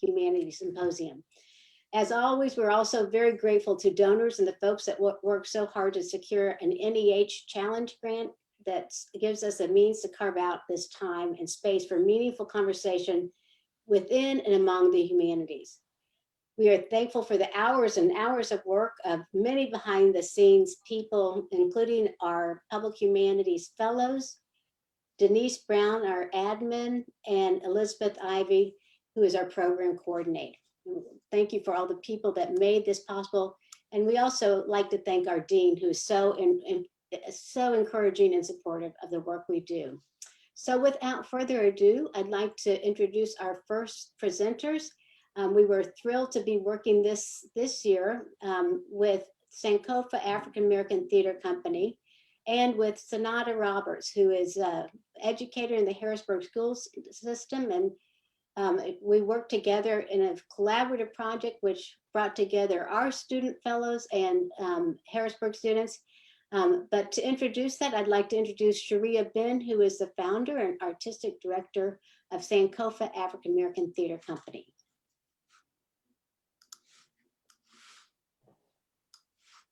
Humanities Symposium. As always, we're also very grateful to donors and the folks that work so hard to secure an NEH Challenge grant that gives us a means to carve out this time and space for meaningful conversation within and among the humanities. We are thankful for the hours and hours of work of many behind the scenes people, including our Public Humanities Fellows, Denise Brown, our admin, and Elizabeth Ivy, who is our program coordinator. Thank you for all the people that made this possible. And we also like to thank our dean, who is so encouraging and supportive of the work we do. So without further ado, I'd like to introduce our first presenters. We were thrilled to be working this year with Sankofa African American Theater Company and with Sonata Roberts, who is an educator in the Harrisburg school system. And we worked together in a collaborative project which brought together our student fellows and Harrisburg students. But to introduce that, I'd like to introduce Sharia Benn, who is the founder and artistic director of Sankofa African American Theater Company.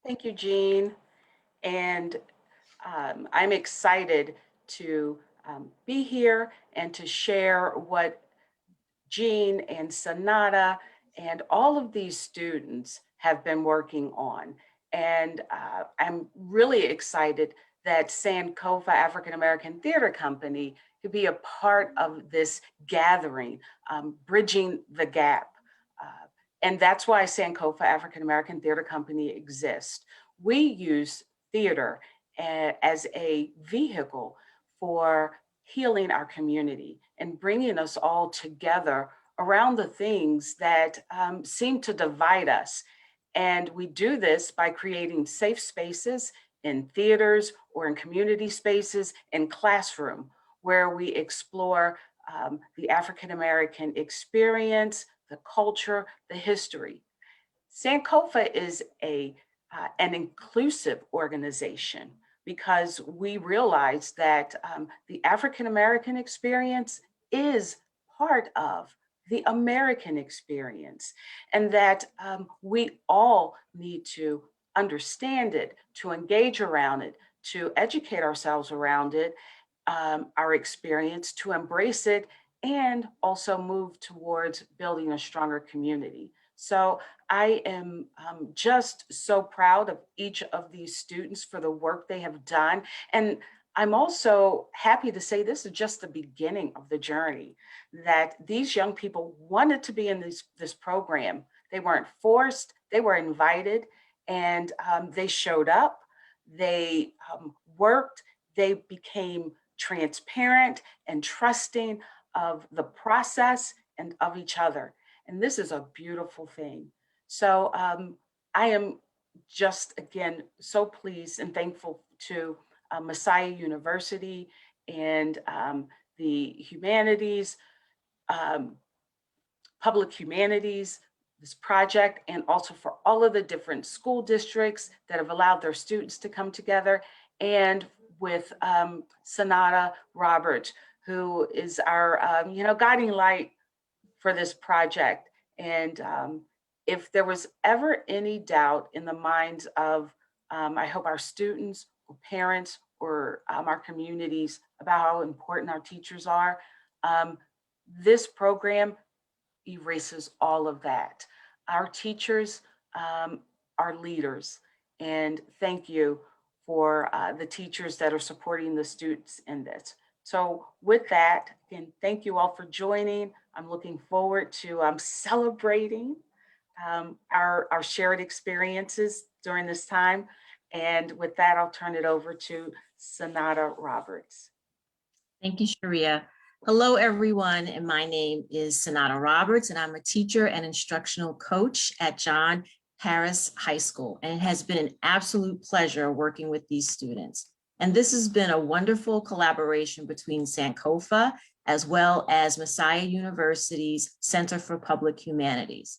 Thank you, Jean. And I'm excited to be here and to share what Jean and Sonata and all of these students have been working on. And I'm really excited that Sankofa African American Theater Company could be a part of this gathering, bridging the gap. And that's why Sankofa African American Theater Company exists. We use theater as a vehicle for healing our community and bringing us all together around the things that seem to divide us. And we do this by creating safe spaces in theaters or in community spaces, in classroom, where we explore the African American experience, the culture, the history. Sankofa is an inclusive organization because we realize that the African American experience is part of the American experience, and that we all need to understand it, to engage around it, to educate ourselves around it, our experience, to embrace it, and also move towards building a stronger community. So I am just so proud of each of these students for the work they have done. And I'm also happy to say this is just the beginning of the journey, that these young people wanted to be in this program. They weren't forced, they were invited, and they showed up, they worked, they became transparent and trusting of the process and of each other. And this is a beautiful thing. So I am just, again, so pleased and thankful to Messiah University and the Humanities, Public Humanities, this project, and also for all of the different school districts that have allowed their students to come together, and with Sonata Roberts, who is our guiding light for this project. And if there was ever any doubt in the minds of, I hope, our students or parents or our communities about how important our teachers are, this program erases all of that. Our teachers are leaders, and thank you for the teachers that are supporting the students in this. So with that, again, thank you all for joining. I'm looking forward to celebrating our shared experiences during this time. And with that, I'll turn it over to Sonata Roberts. Thank you, Sharia. Hello, everyone. And my name is Sonata Roberts, and I'm a teacher and instructional coach at John Harris High School. And it has been an absolute pleasure working with these students. And this has been a wonderful collaboration between Sankofa as well as Messiah University's Center for Public Humanities.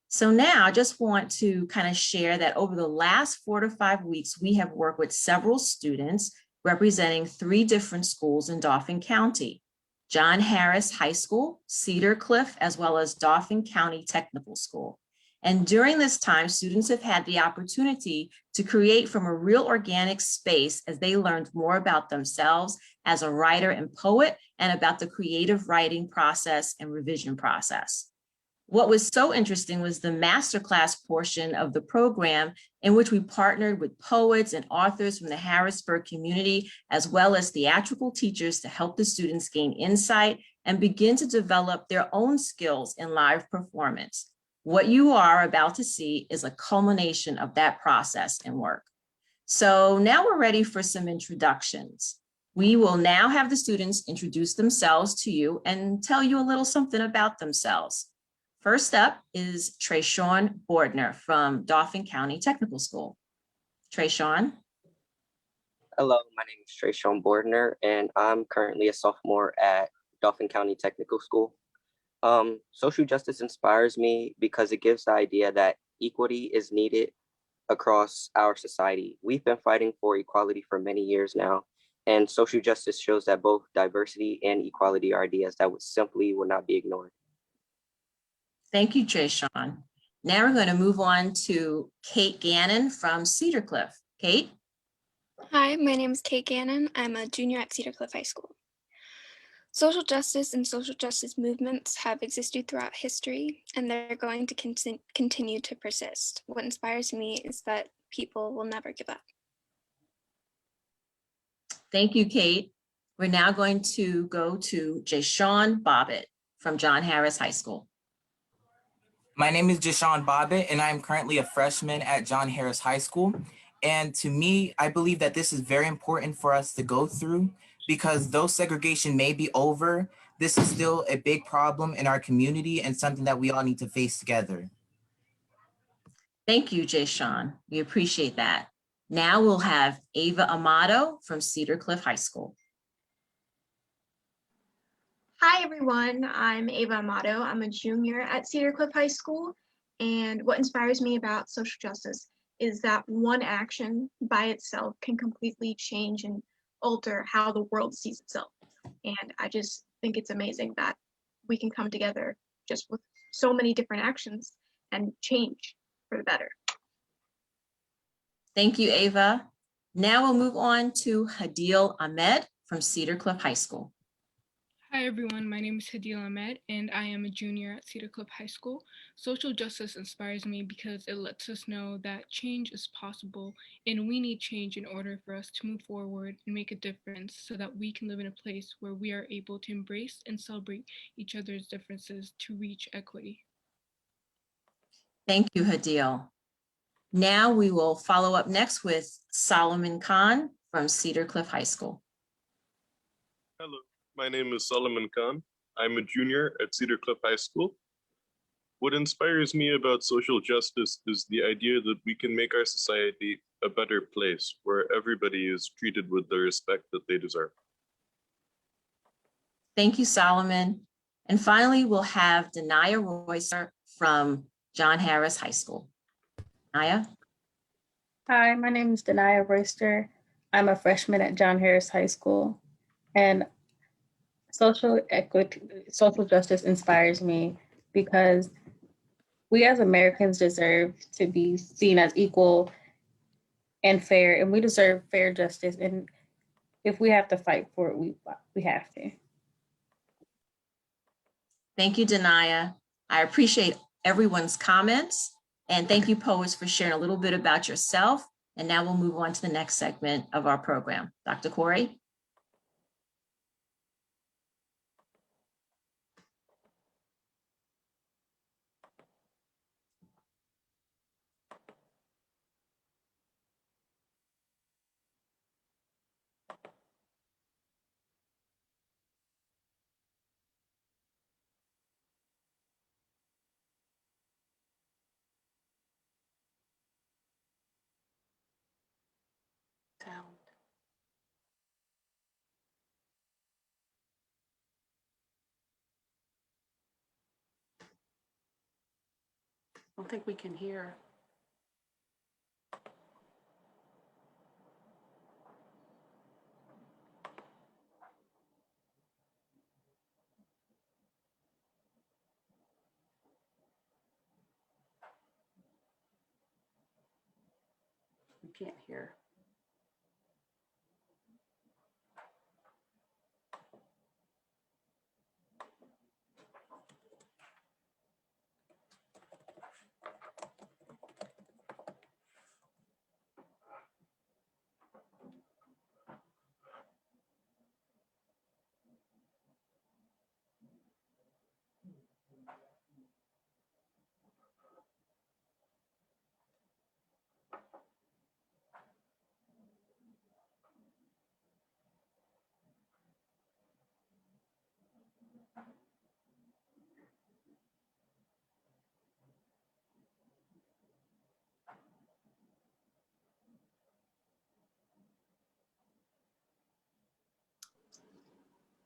So now I just want to kind of share that over the last 4 to 5 weeks, we have worked with several students representing 3 different schools in Dauphin County. John Harris High School, Cedar Cliff, as well as Dauphin County Technical School. And during this time, students have had the opportunity to create from a real organic space as they learned more about themselves as a writer and poet and about the creative writing process and revision process. What was so interesting was the masterclass portion of the program in which we partnered with poets and authors from the Harrisburg community, as well as theatrical teachers to help the students gain insight and begin to develop their own skills in live performance. What you are about to see is a culmination of that process and work. So now we're ready for some introductions. We will now have the students introduce themselves to you and tell you a little something about themselves. First up is Trayshawn Bordner from Dauphin County Technical School. Trayshawn. Hello, my name is Trayshawn Bordner, and I'm currently a sophomore at Dauphin County Technical School. Social justice inspires me because it gives the idea that equity is needed across our society. We've been fighting for equality for many years now, and social justice shows that both diversity and equality are ideas that simply will not be ignored. Thank you, Trayshawn. Now we're going to move on to Kate Gannon from Cedar Cliff. Kate? Hi, my name is Kate Gannon. I'm a junior at Cedar Cliff High School. Social justice and social justice movements have existed throughout history, and they're going to continue to persist. What inspires me is that people will never give up. Thank you, Kate. We're now going to go to Jashawn Bobbitt from John Harris High School. My name is Jashawn Bobbitt, and I'm currently a freshman at John Harris High School. And to me, I believe that this is very important for us to go through because though segregation may be over, this is still a big problem in our community and something that we all need to face together. Thank you, Jashawn. We appreciate that. Now we'll have Ava Amato from Cedar Cliff High School. Hi everyone, I'm Ava Amato. I'm a junior at Cedar Cliff High School, and what inspires me about social justice is that one action by itself can completely change and alter how the world sees itself. And I just think it's amazing that we can come together just with so many different actions and change for the better. Thank you, Ava. Now we'll move on to Hadil Ahmed from Cedar Cliff High School. Hi everyone, my name is Hadil Ahmed and I am a junior at Cedar Cliff High School. Social justice inspires me because it lets us know that change is possible and we need change in order for us to move forward and make a difference so that we can live in a place where we are able to embrace and celebrate each other's differences to reach equity. Thank you, Hadil. Now we will follow up next with Solomon Khan from Cedar Cliff High School. Hello, my name is Solomon Khan. I'm a junior at Cedar Cliff High School. What inspires me about social justice is the idea that we can make our society a better place where everybody is treated with the respect that they deserve. Thank you, Solomon. And finally, we'll have Denaya Roycer from John Harris High School. Denaya? Hi, my name is Denaya Royster. I'm a freshman at John Harris High School, and social justice inspires me because we as Americans deserve to be seen as equal and fair, and we deserve fair justice. And if we have to fight for it, we have to. Thank you, Denaya. I appreciate everyone's comments. And thank you, poets, for sharing a little bit about yourself. And now we'll move on to the next segment of our program. Dr. Corey. Sound. I don't think we can hear. Can't hear.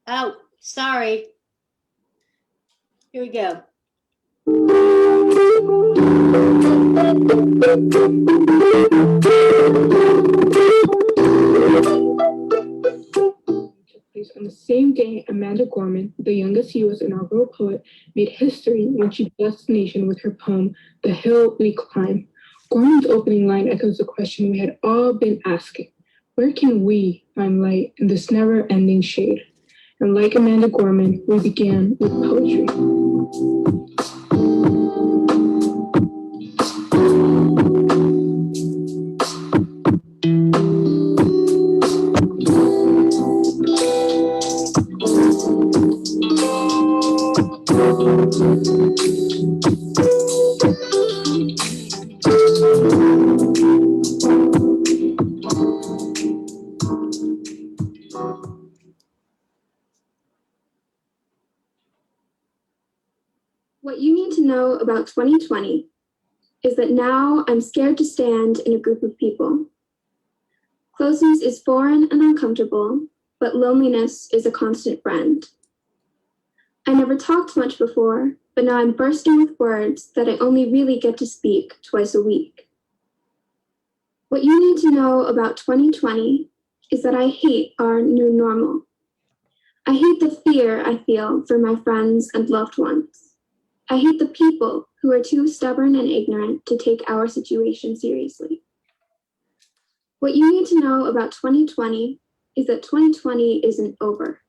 Oh, sorry. Here we go. On the same day, Amanda Gorman, the youngest U.S. inaugural poet, made history when she blessed the nation with her poem, The Hill We Climb. Gorman's opening line echoes the question we had all been asking: where can we find light in this never-ending shade? And like Amanda Gorman, we began with poetry. What you need to know about 2020 is that now I'm scared to stand in a group of people. Closeness is foreign and uncomfortable, but loneliness is a constant friend. I never talked much before, but now I'm bursting with words that I only really get to speak twice a week. What you need to know about 2020 is that I hate our new normal. I hate the fear I feel for my friends and loved ones. I hate the people who are too stubborn and ignorant to take our situation seriously. What you need to know about 2020 is that 2020 isn't over.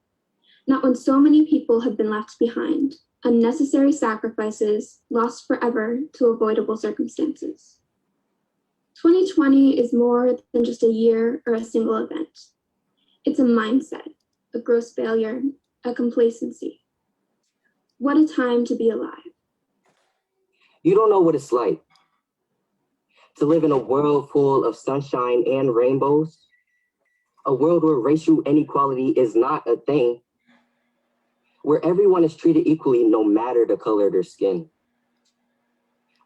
Not when so many people have been left behind, unnecessary sacrifices lost forever to avoidable circumstances. 2020 is more than just a year or a single event. It's a mindset, a gross failure, a complacency. What a time to be alive. You don't know what it's like to live in a world full of sunshine and rainbows, a world where racial inequality is not a thing, where everyone is treated equally no matter the color of their skin,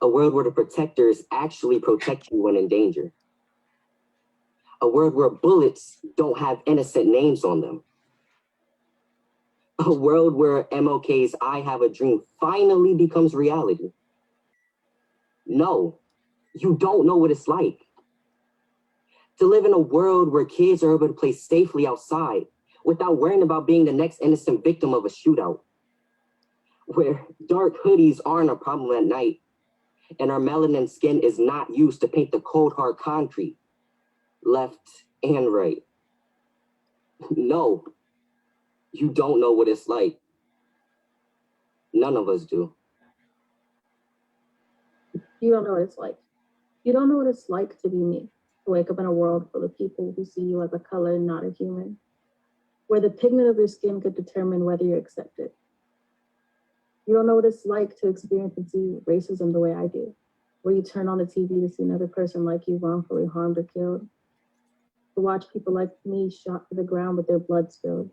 a world where the protectors actually protect you when in danger, a world where bullets don't have innocent names on them, a world where MLK's I Have a Dream finally becomes reality. No, you don't know what it's like to live in a world where kids are able to play safely outside without worrying about being the next innocent victim of a shootout, where dark hoodies aren't a problem at night and our melanin skin is not used to paint the cold hard concrete left and right. No, you don't know what it's like. None of us do. You don't know what it's like. You don't know what it's like to be me, to wake up in a world full of people who see you as a color, not a human, where the pigment of your skin could determine whether you're accepted. You don't know what it's like to experience and see racism the way I do, where you turn on the TV to see another person like you wrongfully harmed or killed, to watch people like me shot to the ground with their blood spilled.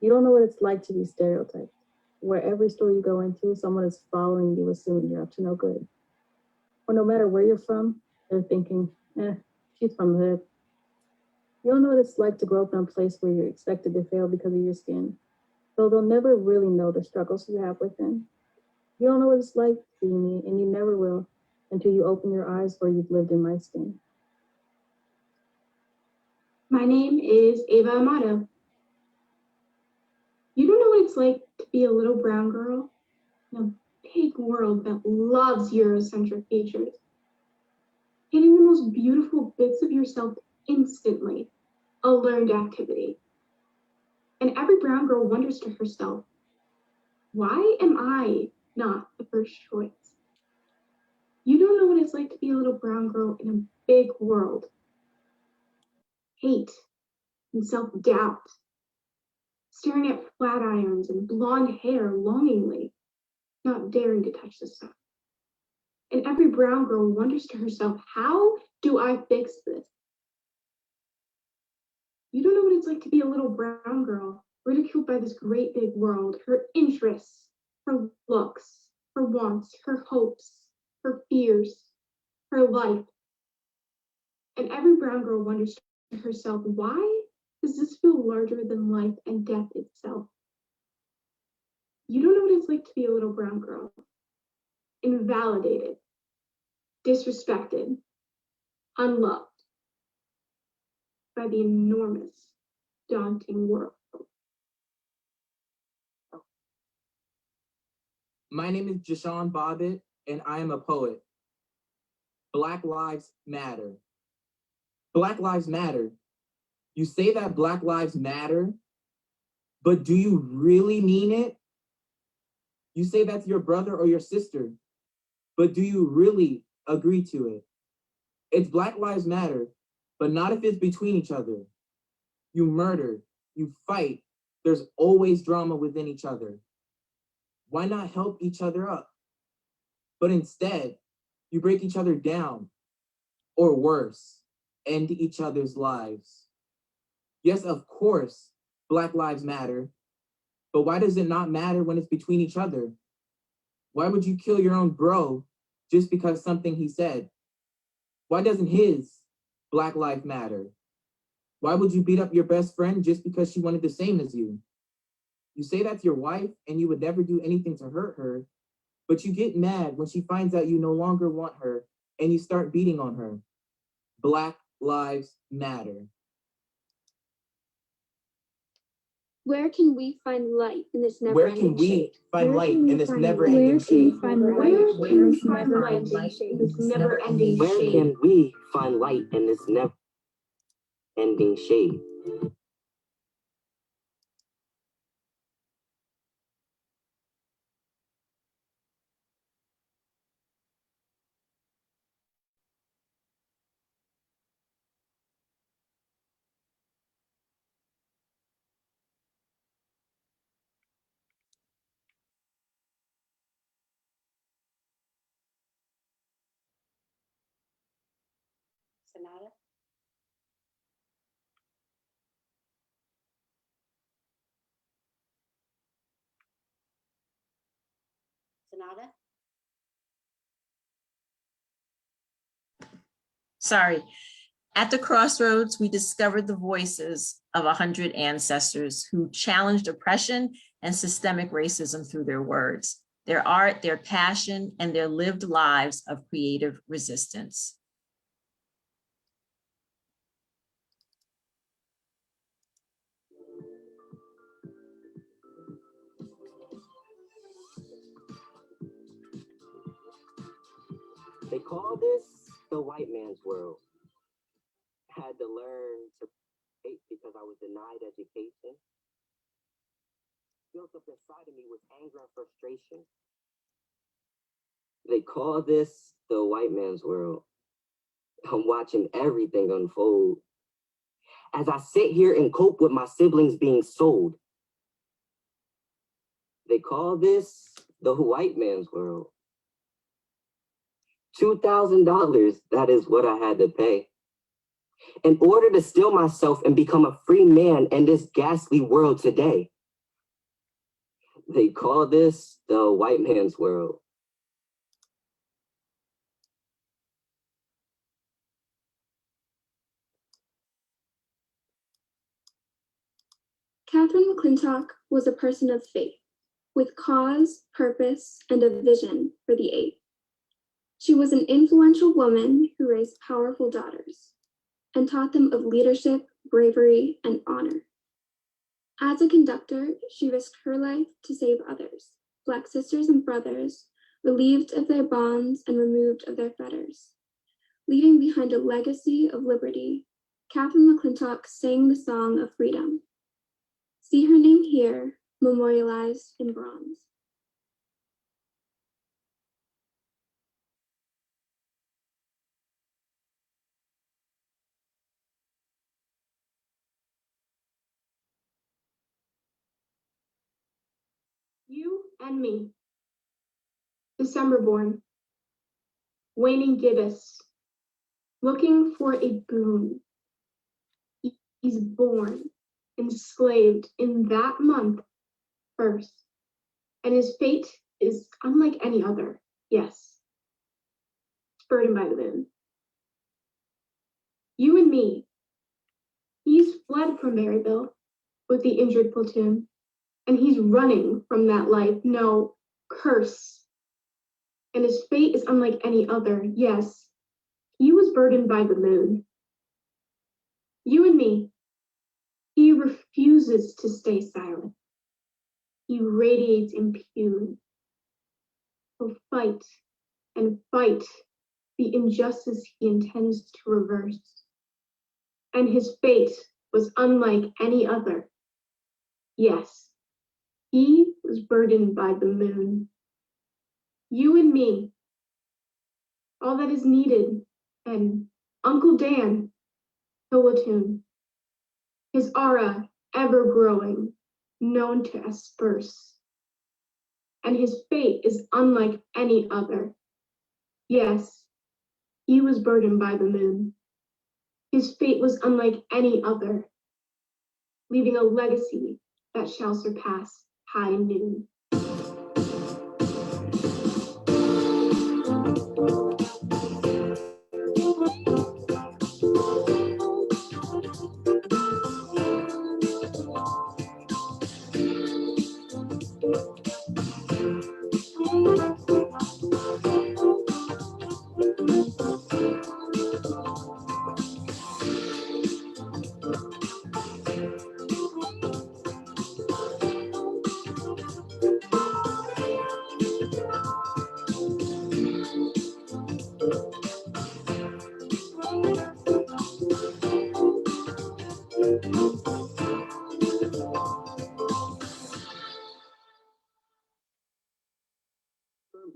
You don't know what it's like to be stereotyped, where every store you go into, someone is following you, assuming you're up to no good. Or no matter where you're from, they're thinking, she's from the hood. You don't know what it's like to grow up in a place where you're expected to fail because of your skin, though they'll never really know the struggles you have within. You don't know what it's like to be me, and you never will until you open your eyes where you've lived in my skin. My name is Ava Amato. You don't know what it's like to be a little brown girl in a big world that loves Eurocentric features. Hating the most most beautiful bits of yourself instantly, a learned activity. And every brown girl wonders to herself, why am I not the first choice? You don't know what it's like to be a little brown girl in a big world. Hate and self-doubt, staring at flat irons and blonde hair longingly, not daring to touch the sun. And every brown girl wonders to herself, how do I fix this? You don't know what it's like to be a little brown girl, ridiculed by this great big world, her interests, her looks, her wants, her hopes, her fears, her life. And every brown girl wonders to herself, why does this feel larger than life and death itself? You don't know what it's like to be a little brown girl, invalidated, disrespected, unloved by the enormous, daunting world. My name is Jashawn Bobbitt, and I am a poet. Black Lives Matter. Black Lives Matter. You say that Black Lives Matter, but do you really mean it? You say that's your brother or your sister, but do you really agree to it? It's Black Lives Matter, but not if it's between each other. You murder, you fight, there's always drama within each other. Why not help each other up? But instead, you break each other down, or worse, end each other's lives. Yes, of course, Black Lives Matter, but why does it not matter when it's between each other? Why would you kill your own bro just because something he said? Why doesn't his Black Life matter? Why would you beat up your best friend just because she wanted the same as you? You say that's your wife and you would never do anything to hurt her, but you get mad when she finds out you no longer want her and you start beating on her. Black Lives Matter. Where can we find light in this Where can never-ending we shade? find Where light can we in this find never-ending light? shade? Where can we find light in this never-ending Where shade? can we find light in this never-ending shade? Sonata? Sonata? Sorry. At the crossroads, we discovered the voices of 100 ancestors who challenged oppression and systemic racism through their words, their art, their passion, and their lived lives of creative resistance. They call this the white man's world. Had to learn to hate because I was denied education. Built up inside of me was anger and frustration. They call this the white man's world. I'm watching everything unfold. As I sit here and cope with my siblings being sold. They call this the white man's world. $2,000, that is what I had to pay. In order to steal myself and become a free man in this ghastly world today. They call this the white man's world. Catherine McClintock was a person of faith, with cause, purpose, and a vision for the eighth. She was an influential woman who raised powerful daughters and taught them of leadership, bravery, and honor. As a conductor, she risked her life to save others, Black sisters and brothers, relieved of their bonds and removed of their fetters. leaving behind a legacy of liberty, Catherine McClintock sang the song of freedom. See her name here, memorialized in bronze. You and me. December born. Waning gibbous. Looking for a boon. He's born, enslaved in that month first. And his fate is unlike any other. Yes. Burdened by the moon. You and me. He's fled from Maryville with the injured platoon. And he's running from that life. No, curse. And his fate is unlike any other. Yes. He was burdened by the moon. You and me. He refuses to stay silent. He radiates impunity. He'll fight and fight the injustice he intends to reverse. And his fate was unlike any other. Yes, he was burdened by the moon. You and me, all that is needed, and Uncle Dan, Hillatoon, his aura ever growing, known to asperse. And his fate is unlike any other. Yes, he was burdened by the moon. His fate was unlike any other, leaving a legacy that shall surpass high noon.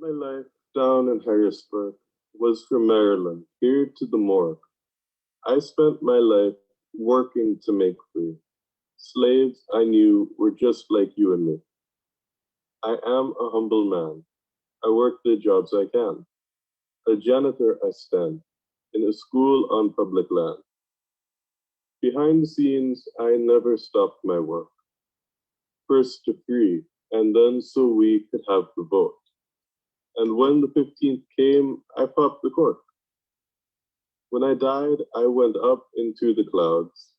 My life down in Harrisburg was from Maryland, here to the morgue. I spent my life working to make free. Slaves I knew were just like you and me. I am a humble man. I work the jobs I can. A janitor I stand in a school on public land. Behind the scenes, I never stopped my work. First to free, and then so we could have the vote. And when the 15th came, I popped the cork. When I died, I went up into the clouds.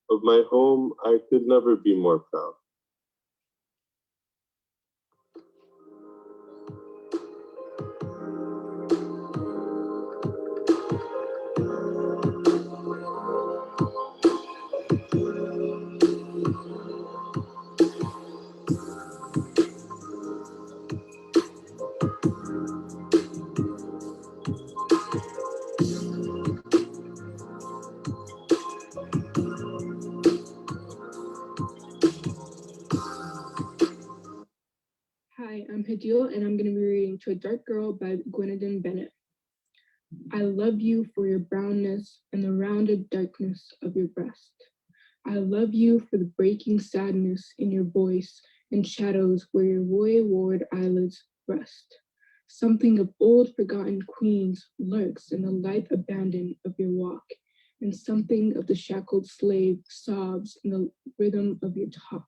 Of my home, I could never be more proud. Hi, I'm Hadil, and I'm going to be reading To a Dark Girl by Gwendolyn Bennett. I love you for your brownness and the rounded darkness of your breast. I love you for the breaking sadness in your voice and shadows where your wayward eyelids rest. Something of old forgotten queens lurks in the lithe abandon of your walk, and something of the shackled slave sobs in the rhythm of your talk.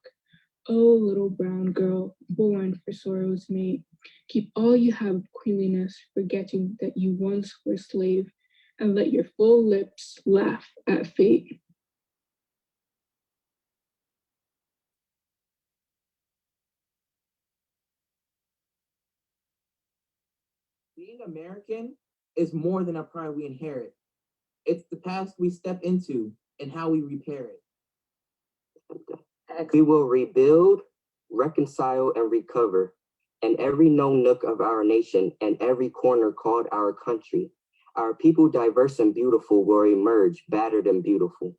Oh, little brown girl, born for sorrow's mate, keep all you have of queenliness, forgetting that you once were a slave, and let your full lips laugh at fate. Being American is more than a pride we inherit. It's the past we step into and how we repair it. We will rebuild, reconcile, and recover, and every known nook of our nation and every corner called our country. Our people, diverse and beautiful, will emerge battered and beautiful.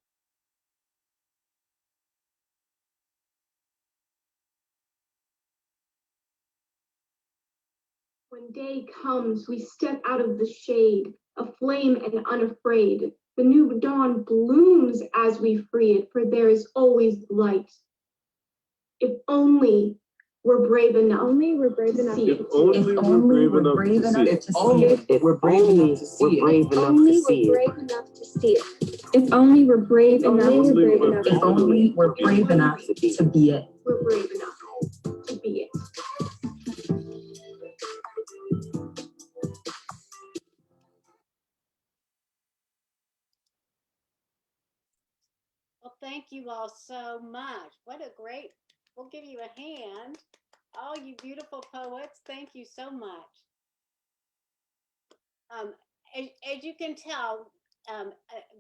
When day comes, we step out of the shade, aflame and unafraid. The new dawn blooms as we free it, for there is always light. If only we're brave enough. Only we're brave enough to see it. If only we're brave enough to see it. If we're brave enough to see it. If only we're brave enough to see it. If only we're brave enough. If only we're brave enough to be it. We're brave enough to be it. Well, thank you all so much. What a great, we'll give you a hand. All you beautiful poets, thank you so much. As you can tell,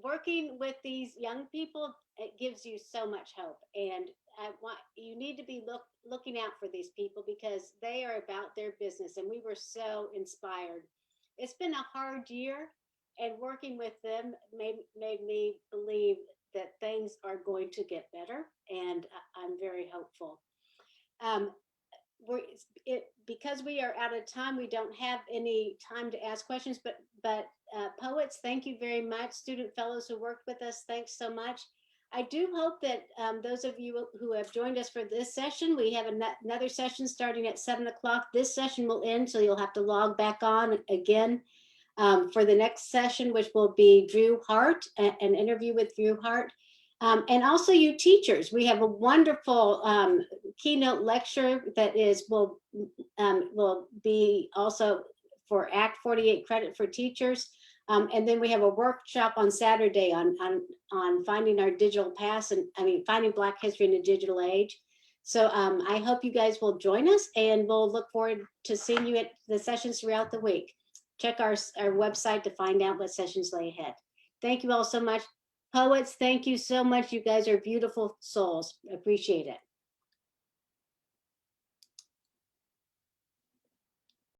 working with these young people, it gives you so much hope. And you need to be looking out for these people because they are about their business. And we were so inspired. It's been a hard year, and working with them made me believe that things are going to get better. And I'm very hopeful. Because we are out of time, we don't have any time to ask questions, but poets, thank you very much. Student fellows who worked with us, thanks so much. I do hope that those of you who have joined us for this session, we have another session starting at 7 o'clock. This session will end, so you'll have to log back on again for the next session, which will be Drew Hart, an interview with Drew Hart. And also you teachers, we have a wonderful keynote lecture that will be also for Act 48 credit for teachers. And then we have a workshop on Saturday on finding our digital past finding Black history in the digital age. So I hope you guys will join us, and we'll look forward to seeing you at the sessions throughout the week. Check our website to find out what sessions lay ahead. Thank you all so much. Poets, thank you so much. You guys are beautiful souls. Appreciate it.